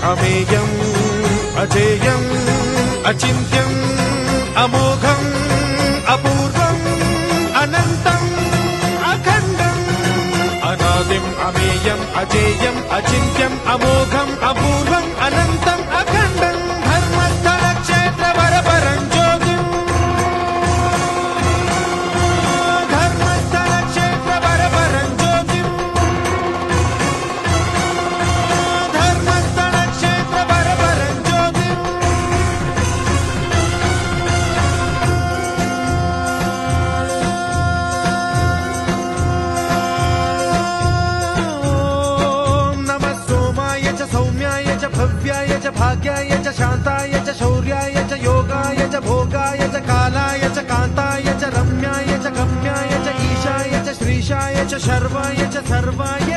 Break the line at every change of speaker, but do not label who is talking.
अमेयम् अजेयम् अचिन्त्यम् अमोघम् अपूर्वम् अनन्तम् अखण्डम् अनादिम् अमेयम् अजेयम् अचिन्त्यम् अमोघम् अपूर्वम् अनन्तम् अखण्डम् धर्मस्थल क्षेत्र वरपरम् ज्योतिम् धर्मस्थल क्षेत्र वरपरम् ज्योतिम् धर्मस्थल क्षेत्र वरपरम् ज्योतिम् ॐ नमः सोमाय च सौम्याय च भव्याय च भाग्याय च शान्ताय च शौर्याय च योगाय च भोगाय च कालाय च कान्ताय च रम्याय च गम्याय च ईशाय च श्रीशाय च शर्वाय च सर्वाय